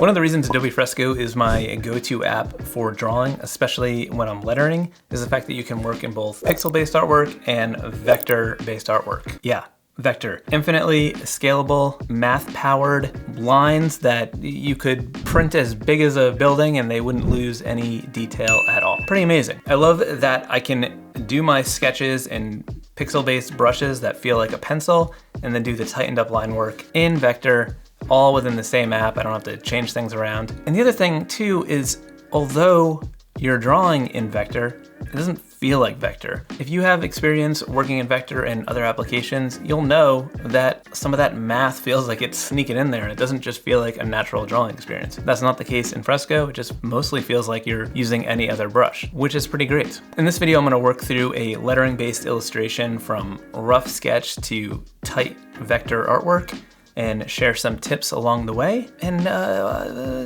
One of the reasons Adobe Fresco is my go-to app for drawing, especially when I'm lettering, is the fact that you can work in both pixel-based artwork and vector-based artwork. Yeah, vector. Infinitely scalable, math-powered lines that you could print as big as a building and they wouldn't lose any detail at all. Pretty amazing. I love that I can do my sketches in pixel-based brushes that feel like a pencil and then do the tightened up line work in vector, all within the same app. I don't have to change things around. And the other thing too is, although you're drawing in vector, it doesn't feel like vector. If you have experience working in vector and other applications, you'll know that some of that math feels like it's sneaking in there and it doesn't just feel like a natural drawing experience. That's not the case in Fresco. It just mostly feels like you're using any other brush, which is pretty great. In this video, I'm gonna work through a lettering-based illustration from rough sketch to tight vector artwork and share some tips along the way. And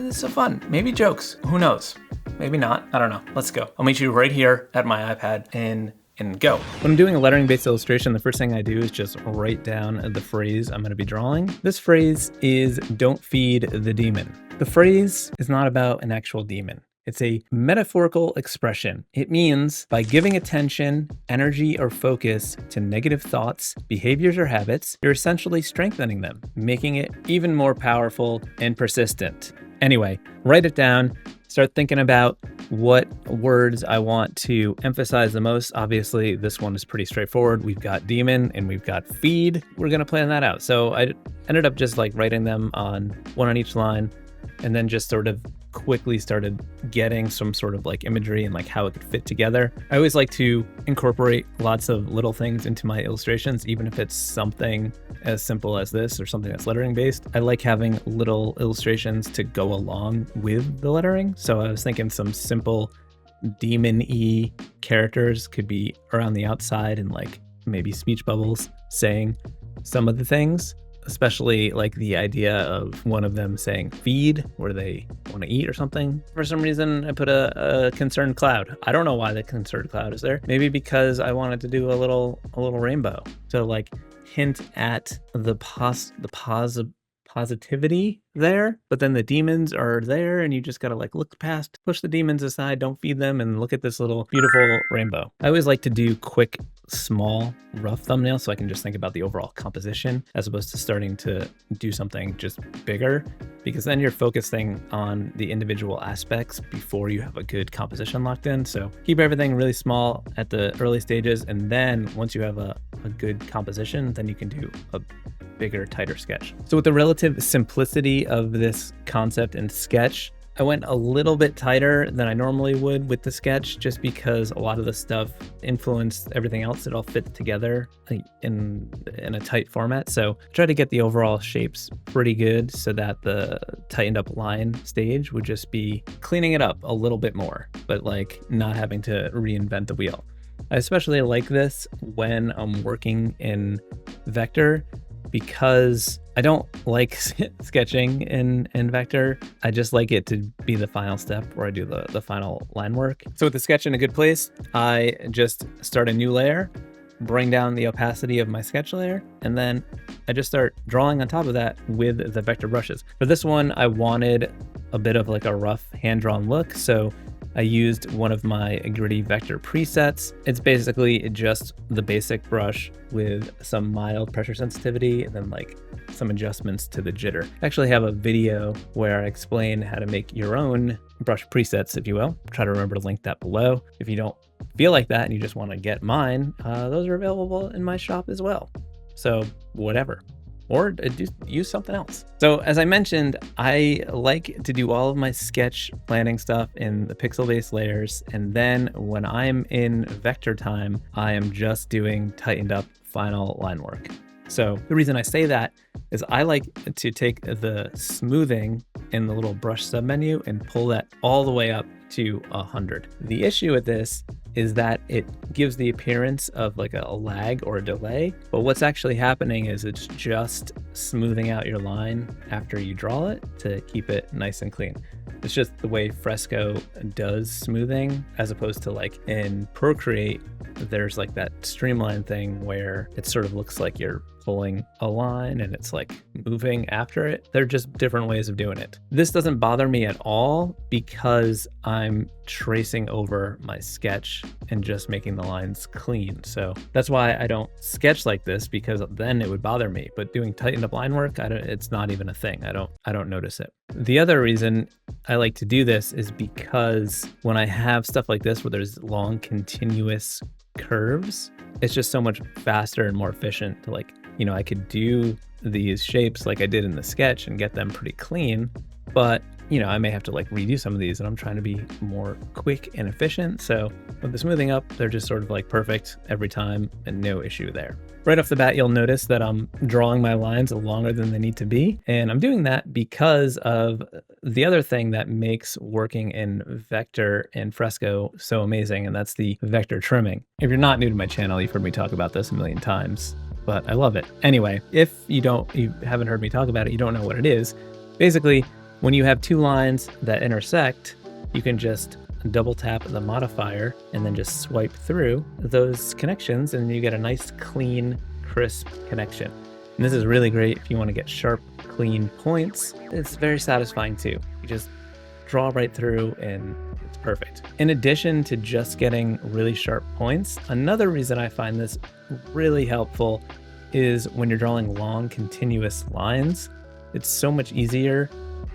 it's so fun, maybe jokes, who knows? Maybe not, I don't know. Let's go. I'll meet you right here at my iPad and go. When I'm doing a lettering-based illustration, the first thing I do is just write down the phrase I'm gonna be drawing. This phrase is "don't feed the demon." The phrase is not about an actual demon. It's a metaphorical expression. It means by giving attention, energy, or focus to negative thoughts, behaviors, or habits, you're essentially strengthening them, making it even more powerful and persistent. Anyway, write it down. Start thinking about what words I want to emphasize the most. Obviously, this one is pretty straightforward. We've got demon and we've got feed. We're gonna plan that out. So I ended up just like writing them on one on each line, and then just sort of quickly started getting some sort of like imagery and like how it could fit together. I always like to incorporate lots of little things into my illustrations, even if it's something as simple as this or something that's lettering based. I like having little illustrations to go along with the lettering. So I was thinking some simple demon-y characters could be around the outside and like maybe speech bubbles saying some of the things. Especially like the idea of one of them saying feed, where they want to eat or something. For some reason, I put a concerned cloud. I don't know why the concerned cloud is there. Maybe because I wanted to do a little rainbow to like hint at the positivity there, but then the demons are there and you just gotta like look past, push the demons aside, don't feed them, and look at this little beautiful rainbow. I always like to do quick, small, rough thumbnails so I can just think about the overall composition as opposed to starting to do something just bigger, because then you're focusing on the individual aspects before you have a good composition locked in. So keep everything really small at the early stages, and then once you have a good composition, then you can do a bigger, tighter sketch. So with the relative simplicity of this concept and sketch, I went a little bit tighter than I normally would with the sketch, just because a lot of the stuff influenced everything else. It all fits together in a tight format. So I tried to get the overall shapes pretty good so that the tightened up line stage would just be cleaning it up a little bit more, but like not having to reinvent the wheel. I especially like this when I'm working in vector, because I don't like sketching in vector. I just like it to be the final step where I do the final line work. So with the sketch in a good place, I just start a new layer, bring down the opacity of my sketch layer, and then I just start drawing on top of that with the vector brushes. For this one, I wanted a bit of like a rough hand-drawn look, so I used one of my gritty vector presets. It's basically just the basic brush with some mild pressure sensitivity and then like some adjustments to the jitter. I actually have a video where I explain how to make your own brush presets, if you will. Try to remember to link that below. If you don't feel like that and you just want to get mine, those are available in my shop as well. So whatever. Or use something else. So as I mentioned, I like to do all of my sketch planning stuff in the pixel-based layers. And then when I'm in vector time, I am just doing tightened up final line work. So the reason I say that is I like to take the smoothing in the little brush submenu and pull that all the way up to 100. The issue with this is that it gives the appearance of like a lag or a delay, but what's actually happening is it's just smoothing out your line after you draw it to keep it nice and clean. It's just the way Fresco does smoothing, as opposed to like in Procreate, there's like that streamline thing where it sort of looks like you're pulling a line and it's like moving after it. They're just different ways of doing it. This doesn't bother me at all because I'm tracing over my sketch and just making the lines clean. So that's why I don't sketch like this, because then it would bother me. But doing tightened up line work, it's not even a thing. I don't notice it. The other reason I like to do this is because when I have stuff like this where there's long continuous curves, it's just so much faster and more efficient to I could do these shapes like I did in the sketch and get them pretty clean, but I may have to redo some of these, and I'm trying to be more quick and efficient. So with the smoothing up, they're just sort of perfect every time and no issue there. Right off the bat, you'll notice that I'm drawing my lines longer than they need to be. And I'm doing that because of the other thing that makes working in vector and Fresco so amazing, and that's the vector trimming. If you're not new to my channel, you've heard me talk about this a million times, but I love it. Anyway, if you haven't heard me talk about it, you don't know what it is. Basically, when you have two lines that intersect, you can just double tap the modifier and then just swipe through those connections, and you get a nice, clean, crisp connection. And this is really great if you want to get sharp, clean points. It's very satisfying too. You just draw right through and it's perfect. In addition to just getting really sharp points, another reason I find this really helpful is when you're drawing long, continuous lines. It's so much easier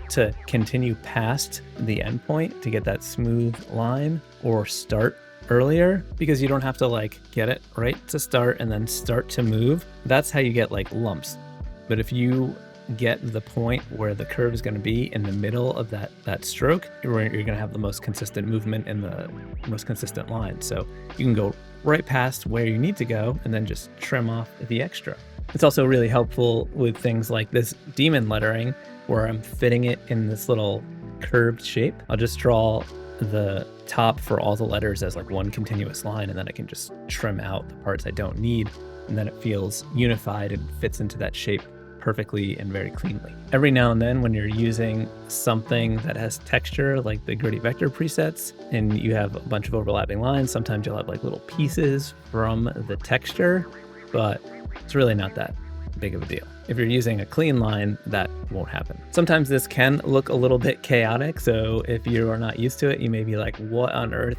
to continue past the endpoint to get that smooth line, or start earlier, because you don't have to get it right to start and then start to move. That's how you get lumps. But if you get the point where the curve is going to be in the middle of that stroke, you're going to have the most consistent movement and the most consistent line. So you can go right past where you need to go and then just trim off the extra. It's also really helpful with things like this demon lettering, where I'm fitting it in this little curved shape. I'll just draw the top for all the letters as one continuous line, and then I can just trim out the parts I don't need, and then it feels unified and fits into that shape perfectly and very cleanly. Every now and then when you're using something that has texture, like the gritty vector presets, and you have a bunch of overlapping lines, sometimes you'll have little pieces from the texture, but it's really not that big of a deal. If you're using a clean line, that won't happen. Sometimes this can look a little bit chaotic, so if you are not used to it, you may be like, what on earth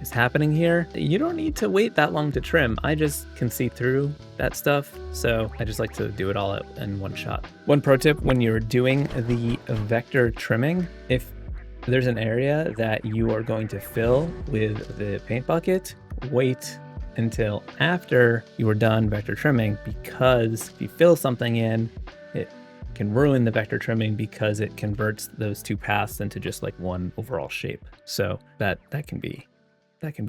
is happening here? You don't need to wait that long to trim. I just can see through that stuff, so I just like to do it all in one shot. One pro tip when you're doing the vector trimming, if there's an area that you are going to fill with the paint bucket, wait until after you are done vector trimming, because if you fill something in, it can ruin the vector trimming because it converts those two paths into just one overall shape. So that can be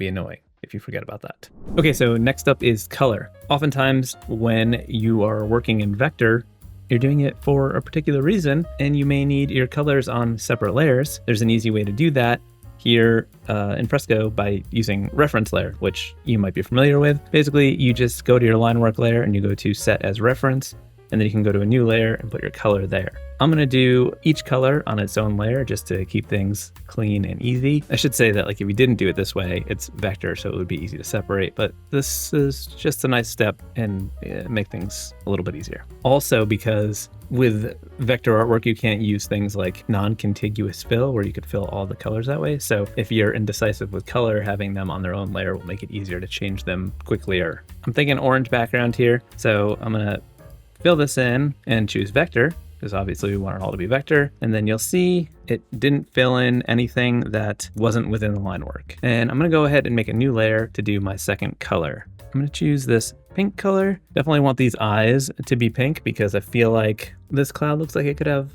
annoying if you forget about that. Okay, so next up is color. Oftentimes when you are working in vector, you're doing it for a particular reason, and you may need your colors on separate layers. There's an easy way to do that here in Fresco by using reference layer, which you might be familiar with. Basically, you just go to your line work layer and you go to set as reference, and then you can go to a new layer and put your color there. I'm gonna do each color on its own layer just to keep things clean and easy. I should say that if you didn't do it this way, it's vector, so it would be easy to separate, but this is just a nice step and make things a little bit easier. Also, because with vector artwork, you can't use things like non-contiguous fill, where you could fill all the colors that way. So if you're indecisive with color, having them on their own layer will make it easier to change them quickly. I'm thinking orange background here, so I'm gonna fill this in and choose vector, because obviously we want it all to be vector. And then you'll see it didn't fill in anything that wasn't within the line work. And I'm gonna go ahead and make a new layer to do my second color. I'm gonna choose this pink color. Definitely want these eyes to be pink, because I feel like this cloud looks like it could have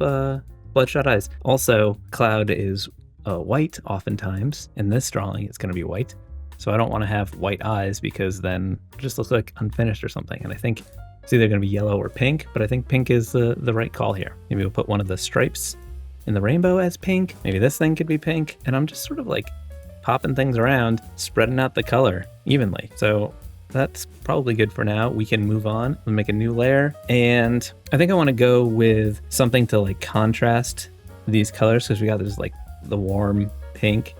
bloodshot eyes. Also, cloud is white oftentimes. In this drawing, it's gonna be white. So I don't wanna have white eyes, because then it just looks like unfinished or something. And I think it's either going to be yellow or pink, but I think pink is the right call here. Maybe we'll put one of the stripes in the rainbow as pink. Maybe this thing could be pink. And I'm just sort of popping things around, spreading out the color evenly. So that's probably good for now. We can move on and make a new layer. And I think I want to go with something to contrast these colors, because we got this the warm pink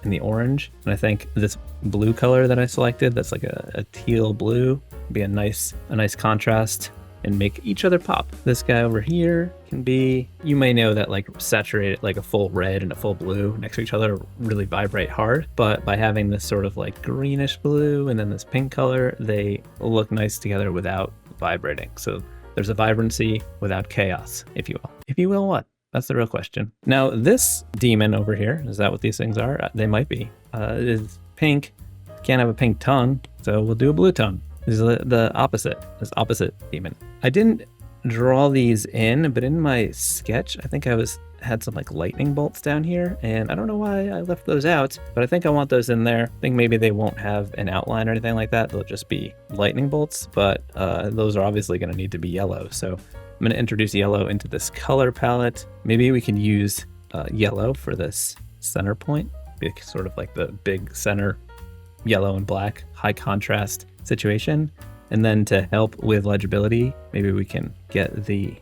and the orange. And I think this blue color that I selected, that's a teal blue, be a nice contrast and make each other pop. This guy over here can be, you may know that like saturated, like a full red and a full blue next to each other really vibrate hard, but by having this sort of like greenish blue and then this pink color, they look nice together without vibrating. So there's a vibrancy without chaos, if you will. If you will what? That's the real question. Now this demon over here, is that what these things are? They might be. It is pink. Can't have a pink tongue, so we'll do a blue tongue. This is the opposite, this opposite demon. I didn't draw these in, but in my sketch, I think I had some like lightning bolts down here, and I don't know why I left those out, but I think I want those in there. I think maybe they won't have an outline or anything like that. They'll just be lightning bolts, but those are obviously gonna need to be yellow. So I'm gonna introduce yellow into this color palette. Maybe we can use yellow for this center point, sort of like the big center yellow and black, high contrast situation. And then to help with legibility, maybe we can get the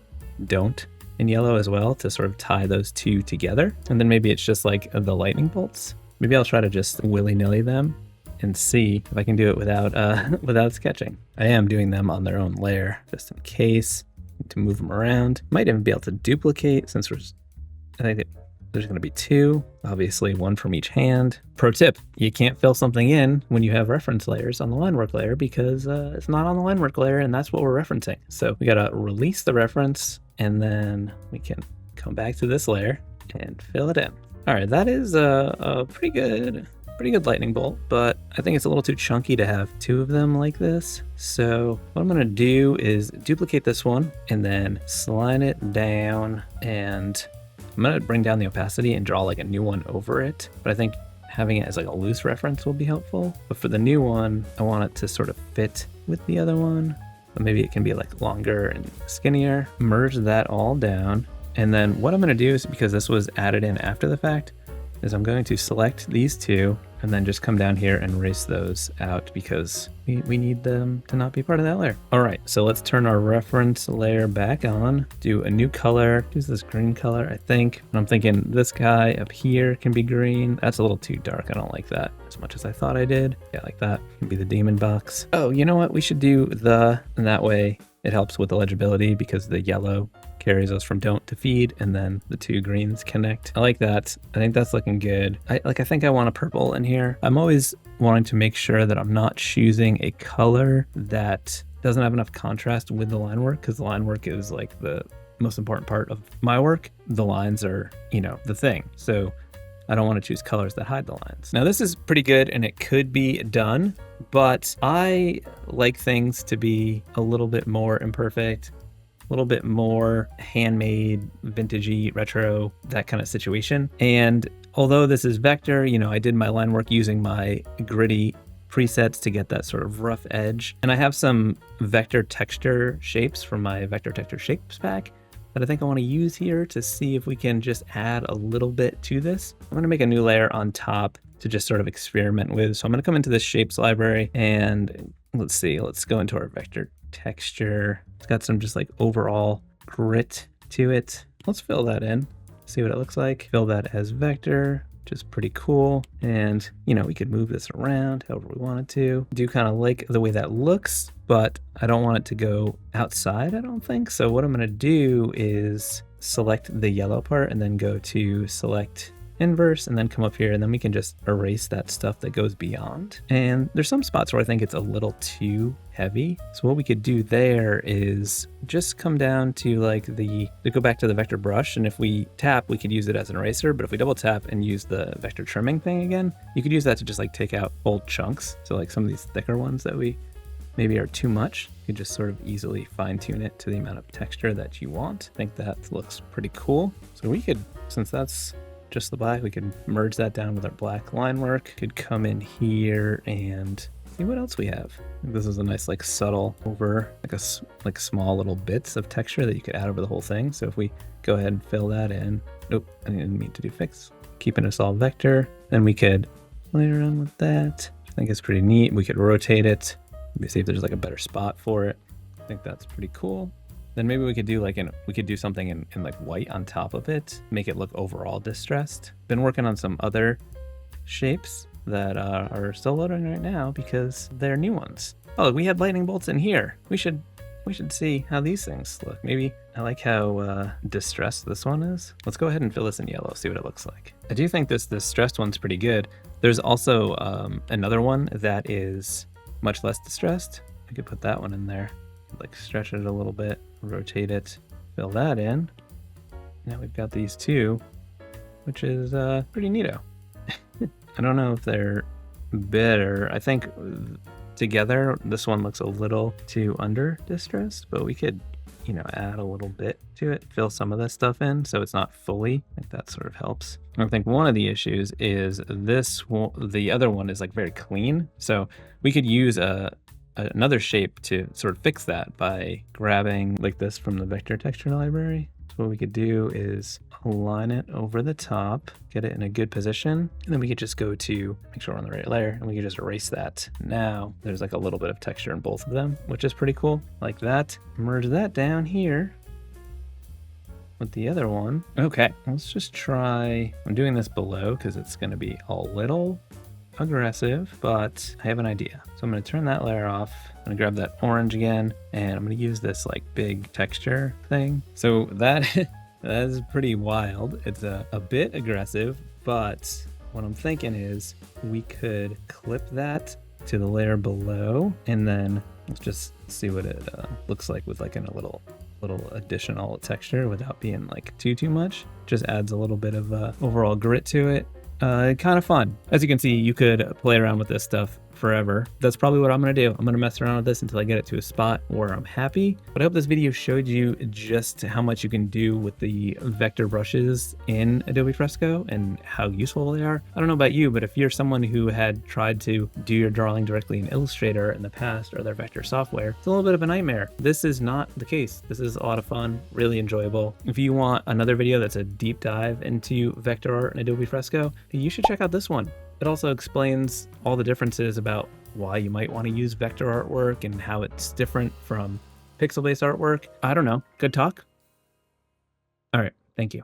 don't in yellow as well to sort of tie those two together. And then maybe it's just like the lightning bolts. Maybe I'll try to just willy-nilly them and see if I can do it without sketching. I am doing them on their own layer, just in case, to move them around. Might even be able to duplicate since I think there's going to be two, obviously one from each hand. Pro tip, you can't fill something in when you have reference layers on the line work layer because it's not on the line work layer and that's what we're referencing. So we got to release the reference and then we can come back to this layer and fill it in. All right, that is a pretty good lightning bolt, but I think it's a little too chunky to have two of them like this. So what I'm going to do is duplicate this one and then slide it down, and I'm going to bring down the opacity and draw like a new one over it, but I think having it as like a loose reference will be helpful. But for the new one, I want it to sort of fit with the other one. But maybe it can be like longer and skinnier. Merge that all down. And then what I'm going to do is, because this was added in after the fact, is I'm going to select these two and then just come down here and erase those out because we need them to not be part of that layer. All right, so let's turn our reference layer back on, do a new color, use this green color, I think. And I'm thinking this guy up here can be green. That's a little too dark. I don't like that as much as I thought I did. Yeah, like that can be the demon box. Oh, you know what? We should do and that way it helps with the legibility because the yellow carries us from don't to feed, and then the two greens connect. I like that. I think that's looking good. I think I want a purple in here. I'm always wanting to make sure that I'm not choosing a color that doesn't have enough contrast with the line work, because the line work is like the most important part of my work. The lines are, the thing. So I don't want to choose colors that hide the lines. Now this is pretty good and it could be done, but I like things to be a little bit more imperfect, a little bit more handmade, vintagey, retro, that kind of situation. And although this is vector, I did my line work using my gritty presets to get that sort of rough edge. And I have some vector texture shapes from my vector texture shapes pack that I think I want to use here to see if we can just add a little bit to this. I'm going to make a new layer on top to just sort of experiment with. So I'm going to come into this shapes library and let's see, let's go into our vector texture. It's got some just like overall grit to it. Let's fill that in, see what it looks like. Fill that as vector, which is pretty cool. And we could move this around however we wanted to. Do kind of like the way that looks, but I don't want it to go outside, I don't think. So what I'm gonna do is select the yellow part and then go to select inverse and then come up here, and then we can just erase that stuff that goes beyond. And there's some spots where I think it's a little too heavy. So what we could do there is just come down to go back to the vector brush, and if we tap, we could use it as an eraser, but if we double tap and use the vector trimming thing again, you could use that to just take out old chunks. So like some of these thicker ones that we maybe are too much, you can just sort of easily fine tune it to the amount of texture that you want. I think that looks pretty cool. So we could, since that's just the black, we could merge that down with our black line work. Could come in here and see what else we have. This is a nice subtle over like small little bits of texture that you could add over the whole thing. So if we go ahead and fill that in, nope, I didn't mean to do fix. Keeping us all vector. Then we could play around with that. I think it's pretty neat. We could rotate it. Maybe see if there's a better spot for it. I think that's pretty cool. Then maybe we could do something in white on top of it, make it look overall distressed. Been working on some other shapes that are still loading right now because they're new ones. Oh, we had lightning bolts in here. We should we should see how these things look. Maybe I like how distressed this one is. Let's go ahead and fill this in yellow, see what it looks like. I do think this distressed one's pretty good. There's also another one that is much less distressed. I could put that one in there, like stretch it a little bit, rotate it, fill that in. Now we've got these two, which is pretty neato. I don't know if they're better. I think together this one looks a little too under distressed, but we could, you know, add a little bit to it, fill some of this stuff in so it's not fully. I think that sort of helps. I think one of the issues is the other one is like very clean, so we could use another shape to sort of fix that by grabbing like this from the vector texture library. So what we could do is align it over the top, get it in a good position, and then we could just go to make sure we're on the right layer, and we could just erase that. Now there's like a little bit of texture in both of them, which is pretty cool, like that. Merge that down here with the other one. Okay, let's just try, I'm doing this below because it's going to be a little aggressive, but I have an idea. So I'm going to turn that layer off. I'm going to grab that orange again, and I'm going to use this like big texture thing. So that is pretty wild. It's a bit aggressive, but what I'm thinking is we could clip that to the layer below, and then let's just see what it looks like with like a little additional texture without being like too much. Just adds a little bit of overall grit to it. Kind of fun. As you can see, you could play around with this stuff forever. That's probably what I'm going to do. I'm going to mess around with this until I get it to a spot where I'm happy. But I hope this video showed you just how much you can do with the vector brushes in Adobe Fresco and how useful they are. I don't know about you, but if you're someone who had tried to do your drawing directly in Illustrator in the past or their vector software, it's a little bit of a nightmare. This is not the case. This is a lot of fun, really enjoyable. If you want another video that's a deep dive into vector art in Adobe Fresco, you should check out this one. It also explains all the differences about why you might want to use vector artwork and how it's different from pixel-based artwork. I don't know. Good talk? All right. Thank you.